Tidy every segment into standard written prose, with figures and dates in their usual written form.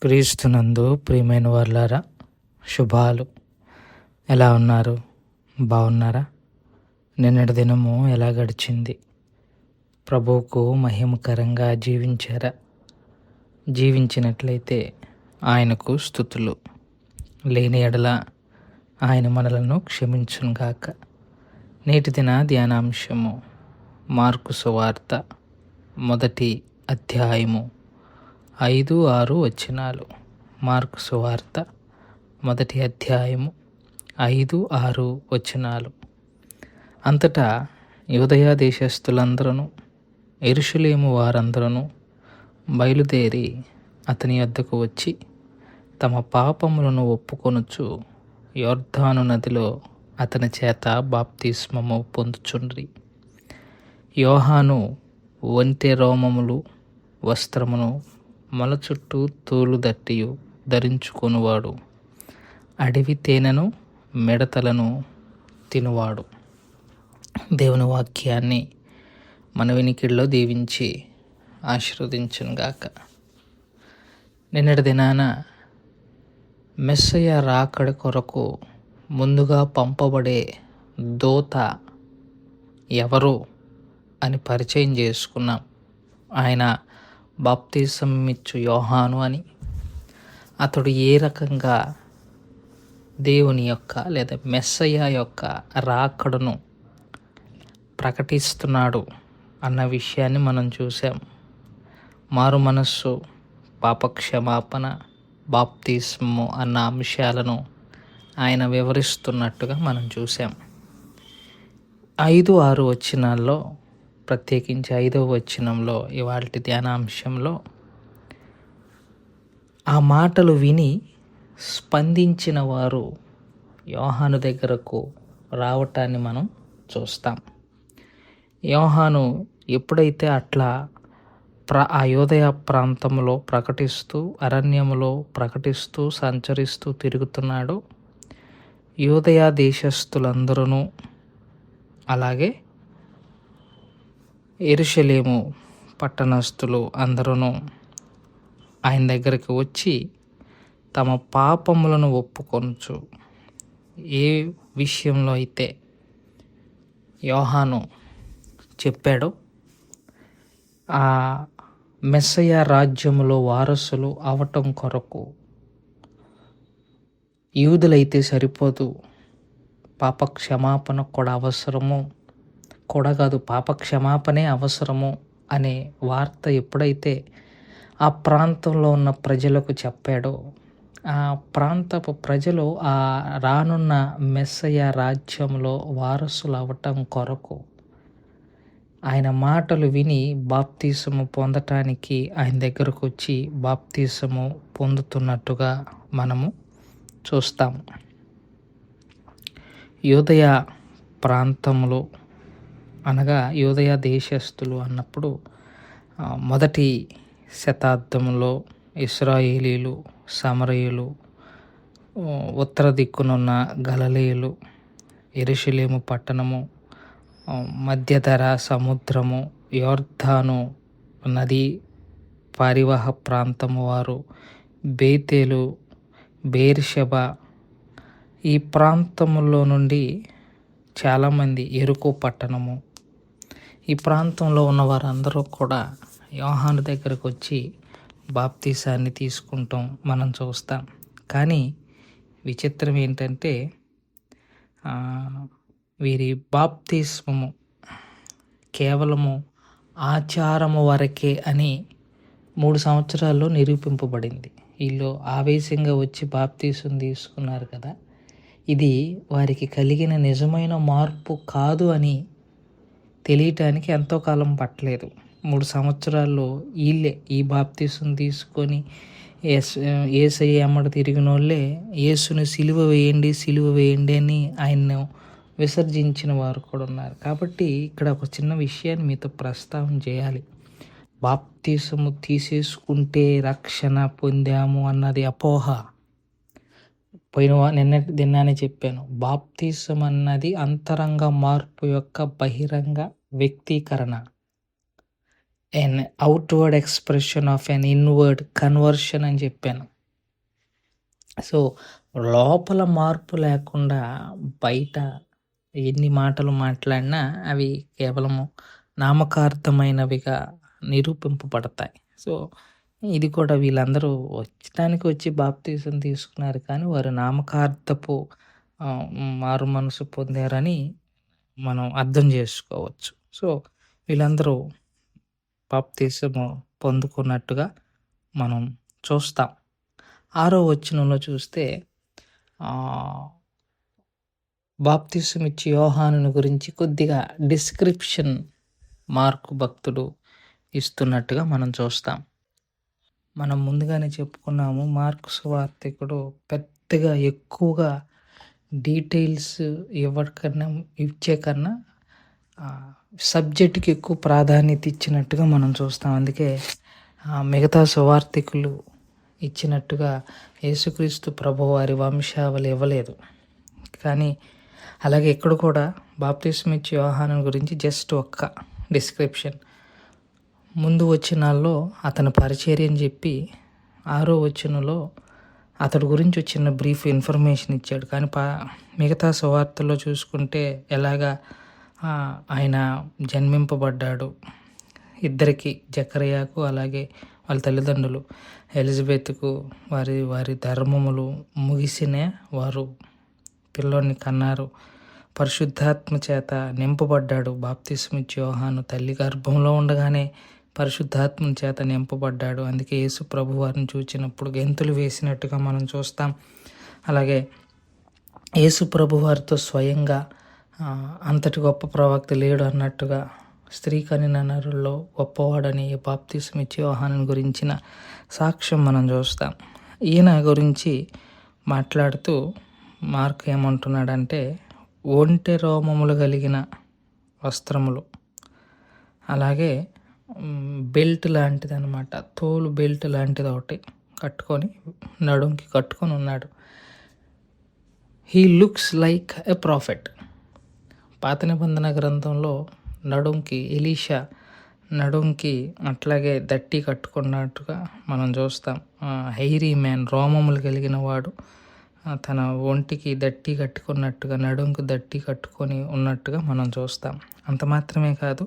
క్రీస్తునందు ప్రియమైన వాళ్ళారా, శుభాలు. ఎలా ఉన్నారు? బాగున్నారా? నిన్నటి దినము ఎలా గడిచింది? ప్రభువుకు మహిమకరంగా జీవించారా? జీవించినట్లయితే ఆయనకు స్తుతులు. లేని ఎడల ఆయన మనలను క్షమించునుగాక. నేటి దిన ధ్యానాంశము మార్కు సువార్త 1 అధ్యాయము 5-6 వచనాలు. మార్కు సువార్త 1 అధ్యాయము 5-6 వచనాలు. అంతటా యూదయ దేశస్థులందరూ యెరూషలేము వారందరూ బయలుదేరి అతని యొద్దకు వచ్చి తమ పాపములను ఒప్పుకొనుచు యొర్దాను నదిలో అతని చేత బాప్తిస్మము పొందుచుండ్రి. యోహాను ఒంటె రోమములు వస్త్రమును మొల చుట్టూ తోలు దట్టియు ధరించుకొనువాడు, అడవి తేనెను మిడతలను తినువాడు. దేవుని వాక్యాన్ని మన వినికిడిలో దీవించి ఆశీర్వదించునుగాక. నిన్నటి దినాన మెస్సయ్య రాకడ కొరకు ముందుగా పంపబడే దూత ఎవరు అని పరిచయం చేసుకున్నాం. ఆయన బాప్తిసం ఇచ్చు యోహాను అని. అతడు ఏ రకంగా దేవుని యొక్క లేదా మెస్సయ్య యొక్క రాకడను ప్రకటిస్తున్నాడు అన్న విషయాన్ని మనం చూసాం. మారు మనస్సు, పాపక్షమాపణ, బాప్తిస్మము అన్న అంశాలను ఆయన వివరిస్తున్నట్టుగా మనం చూసాం. 5-6 వచనాల్లో, ప్రత్యేకించి 5వ వచనంలో ఇవాల్టి ధ్యానాంశంలో ఆ మాటలు విని స్పందించిన వారు యోహాను దగ్గరకు రావటాన్ని మనం చూస్తాం. యోహాను ఎప్పుడైతే అట్లా ఆ యూదయ ప్రాంతంలో ప్రకటిస్తూ, అరణ్యములో ప్రకటిస్తూ, సంచరిస్తూ తిరుగుతున్నాడో, యూదయ దేశస్థులందరూ అలాగే యెరూషలేము పట్టణస్థులు అందరూ ఆయన దగ్గరికి వచ్చి తమ పాపములను ఒప్పుకొనుచు, ఏ విషయంలో అయితే యోహాను చెప్పాడో ఆ మెస్సయ్య రాజ్యములో వారసులు అవటం కొరకు యూదులైతే సరిపోదు, పాప క్షమాపణ కూడా అవసరము, కూడా కాదు పాప క్షమాపణే అవసరము అనే వార్త ఎప్పుడైతే ఆ ప్రాంతంలో ఉన్న ప్రజలకు చెప్పాడో, ఆ ప్రాంతపు ప్రజలు ఆ రానున్న మెస్సయ్య రాజ్యంలో వారసులు అవటం కొరకు ఆయన మాటలు విని బాప్తిసము పొందటానికి ఆయన దగ్గరకు వచ్చి బాప్తిసము పొందుతున్నట్టుగా మనము చూస్తాము. యూదయ ప్రాంతంలో అనగా యూదయ దేశస్థులు అన్నప్పుడు మొదటి శతాబ్దంలో ఇశ్రాయేలీలు, సమరయులు, ఉత్తర దిక్కునున్న గలిలయులు, యెరూషలేము పట్టణము, మధ్యధర సముద్రము, యొర్దాను నది పరివాహ ప్రాంతము వారు, బేతేలు, బెయేర్షెబా, ఈ ప్రాంతంలో నుండి చాలామంది, యెరికో పట్టణము, ఈ ప్రాంతంలో ఉన్న వారందరూ కూడా యోహాను దగ్గరకు వచ్చి బాప్తిసాన్ని తీసుకుంటాం మనం చూస్తాం. కానీ విచిత్రం ఏంటంటే వీరి బాప్తిస్మము కేవలము ఆచారము వరకే అని 3 సంవత్సరాల్లో నిరూపింపబడింది. వీళ్ళు ఆవేశంగా వచ్చి బాప్తిసం తీసుకున్నారు కదా, ఇది వారికి కలిగిన నిజమైన మార్పు కాదు అని తెలియటానికి ఎంతో కాలం పట్టలేదు. 3 సంవత్సరాల్లో వీళ్ళే ఈ బాప్తిసం తీసుకొని యేసయ్య ఎమ్మట తిరిగిన వాళ్ళే యేసుని సిలువ వేయండి అని ఆయన్ను విసర్జించిన వారు కూడా ఉన్నారు. కాబట్టి ఇక్కడ ఒక చిన్న విషయాన్ని మీతో ప్రస్తావన చేయాలి. బాప్తిసము తీసేసుకుంటే రక్షణ పొందాము అన్నది అపోహ. నిన్ననే చెప్పాను, బాప్తిసం అన్నది అంతరంగ మార్పు యొక్క బహిరంగ వ్యక్తీకరణ, an outward expression of an inward conversion అని చెప్పాను. సో, లోపల మార్పు లేకుండా బయట ఎన్ని మాటలు మాట్లాడినా అవి కేవలము నామకార్థమైనవిగా నిరూపింపబడతాయి. సో, ఇది కూడా వీళ్ళందరూ వచ్చి బాప్తీసం తీసుకున్నారు కానీ వారు నామకార్థపు మారు మనసు పొందారని మనం అర్థం చేసుకోవచ్చు. సో, వీళ్ళందరూ బాప్తీసము పొందుకున్నట్టుగా మనం చూస్తాం. 6వ వచనంలో చూస్తే బాప్తీసం ఇచ్చే యోహానుని గురించి కొద్దిగా డిస్క్రిప్షన్ మార్కు భక్తుడు ఇస్తున్నట్టుగా మనం చూస్తాం. మనం ముందుగానే చెప్పుకున్నాము, మార్కు సువార్తికుడు పెద్దగా ఎక్కువగా డీటెయిల్స్ ఇచ్చే కన్నా సబ్జెక్టుకి ఎక్కువ ప్రాధాన్యత ఇచ్చినట్టుగా మనం చూస్తాం. అందుకే మిగతా సువార్తికులు ఇచ్చినట్టుగా యేసుక్రీస్తు ప్రభువారి వంశావళి ఇవ్వలేదు. కానీ అలాగే ఇక్కడ కూడా బాప్తిస్మం ఇచ్చే యోహాను గురించి జస్ట్ ఒక్క డిస్క్రిప్షన్, ముందు వచనాల్లో అతని పరిచర్యని చెప్పి 6వ వచనంలో అతడి గురించి చిన్న బ్రీఫ్ ఇన్ఫర్మేషన్ ఇచ్చాడు. కానీ మిగతా సువార్తల్లో చూసుకుంటే ఎలాగా ఆయన జన్మింపబడ్డాడు, ఇద్దరికి జకర్యాకు అలాగే వాళ్ళ తల్లిదండ్రులు ఎలిజబెత్కు వారి ధర్మములు ముగిసిన వారు పిల్లోని కన్నారు, పరిశుద్ధాత్మ చేత నింపబడ్డాడు. బాప్తిస్మం ఇచ్చే యోహాను తల్లి గర్భంలో ఉండగానే పరిశుద్ధాత్మ చేత నింపబడ్డాడు. అందుకే యేసు ప్రభు వారిని చూచినప్పుడు గెంతులు వేసినట్టుగా మనం చూస్తాం. అలాగే యేసు ప్రభు వారితో స్వయంగా అంతటి గొప్ప ప్రవక్త లేడు అన్నట్టుగా స్త్రీ కనిన నరుల్లో గొప్పవాడని బాప్తిస్మం ఇచ్చే యోహాను గురించిన సాక్ష్యం మనం చూస్తాం. ఈయన గురించి మాట్లాడుతూ మార్కు ఏమంటున్నాడంటే, ఒంటె రోమములు కలిగిన వస్త్రములు, అలాగే బెల్ట్ లాంటిది అనమాట, తోలు బెల్ట్ లాంటిది ఒకటి కట్టుకొని నడుంకి కట్టుకొని ఉన్నాడు. He looks like a prophet. పాత నిబంధన గ్రంథంలో నడుంకి ఎలీషా నడుంకి అట్లాగే దట్టి కట్టుకున్నట్టుగా మనం చూస్తాం. హెయిరీ మ్యాన్, రోమములు కలిగిన వాడు తన ఒంటికి దట్టి కట్టుకున్నట్టుగా, నడుంకు దట్టి కట్టుకొని ఉన్నట్టుగా మనం చూస్తాం. అంత మాత్రమే కాదు,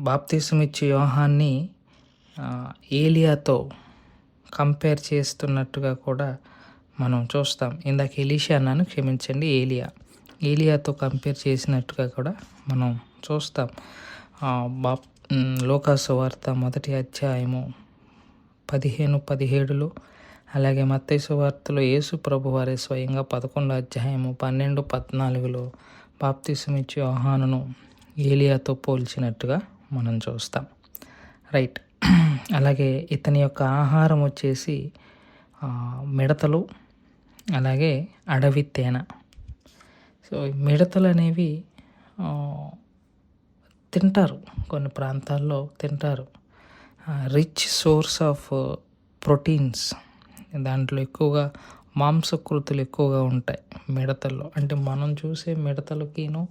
బాప్తిస్మం ఇచ్చే యోహాన్ని ఏలియాతో కంపేర్ చేస్తున్నట్టుగా కూడా మనం చూస్తాం. ఇందాక ఎలీషా అన్నాను, క్షమించండి, ఏలియాతో కంపేర్ చేసినట్టుగా కూడా మనం చూస్తాం. లూకా సువార్త 1వ అధ్యాయము 15-17, అలాగే మత్తయి సువార్తలో యేసు ప్రభు వారి స్వయంగా 11వ అధ్యాయము 12-14 బాప్తిస్మం ఇచ్చే యోహానును ఏలియాతో పోల్చినట్టుగా మనం చూస్తాం. రైట్. అలాగే ఇతని యొక్క ఆహారం వచ్చేసి మిడతలు, అలాగే అడవి తేనె. సో మిడతలు అనేవి తింటారు, కొన్ని ప్రాంతాల్లో తింటారు. రిచ్ సోర్స్ ఆఫ్ ప్రోటీన్స్, దాంట్లో ఎక్కువగా మాంసకృతులు ఎక్కువగా ఉంటాయి మిడతల్లో. అంటే మనం చూసే మిడతలకిను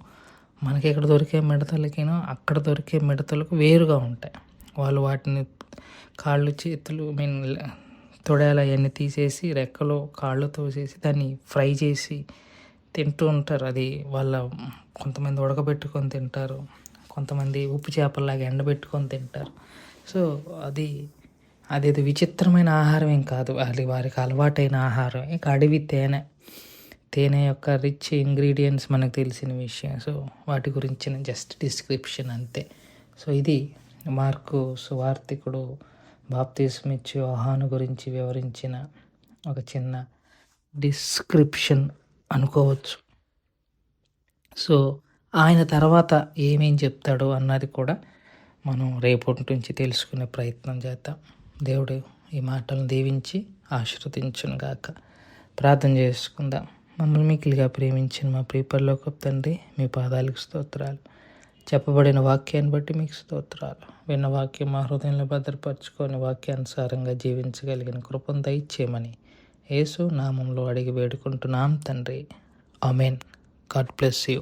మనకి ఇక్కడ దొరికే మిడతలకిను అక్కడ దొరికే మిడతలకు వేరుగా ఉంటాయి. వాళ్ళు వాటిని కాళ్ళు చేతులు తొడేలు అవన్నీ తీసేసి రెక్కలు కాళ్ళు తోసేసి దాన్ని ఫ్రై చేసి తింటూ ఉంటారు. అది వాళ్ళ కొంతమంది ఉడకబెట్టుకొని తింటారు, కొంతమంది ఉప్పు చేపల్లాగా ఎండబెట్టుకొని తింటారు. సో అదేదో విచిత్రమైన ఆహారం ఏం కాదు, అది వారికి అలవాటైన ఆహారం. ఇంకా అడవి తేనె యొక్క రిచ్ ఇంగ్రీడియంట్స్ మనకు తెలిసిన విషయం. సో వాటి గురించిన జస్ట్ డిస్క్రిప్షన్ అంతే. సో ఇది మార్కు సువార్తికుడు బాప్తిస్మం ఇచ్చే యోహాను గురించి వివరించిన ఒక చిన్న డిస్క్రిప్షన్ అనుకోవచ్చు. సో ఆయన తర్వాత ఏమేం చెప్తాడో అన్నది కూడా మనం రేపటి నుంచి తెలుసుకునే ప్రయత్నం చేద్దాం. దేవుడు ఈ మాటలను దీవించి ఆశీర్వదించును గాక. ప్రార్థన చేసుకుందాం. మమ్మల్ని మిక్కిలిగా ప్రేమించిన మా ప్రియ పరలోకపు తండ్రి, మీ పాదాలకు స్తోత్రాలు. చెప్పబడిన వాక్యాన్ని బట్టి మీకు స్తోత్రాలు. విన్న వాక్యం మా హృదయంలో భద్రపరచుకొని వాక్యానుసారంగా జీవించగలిగిన కృపను దయచేయమని యేసు నామంలో అడిగి వేడుకుంటున్నాం తండ్రి. ఆమెన్. God bless you.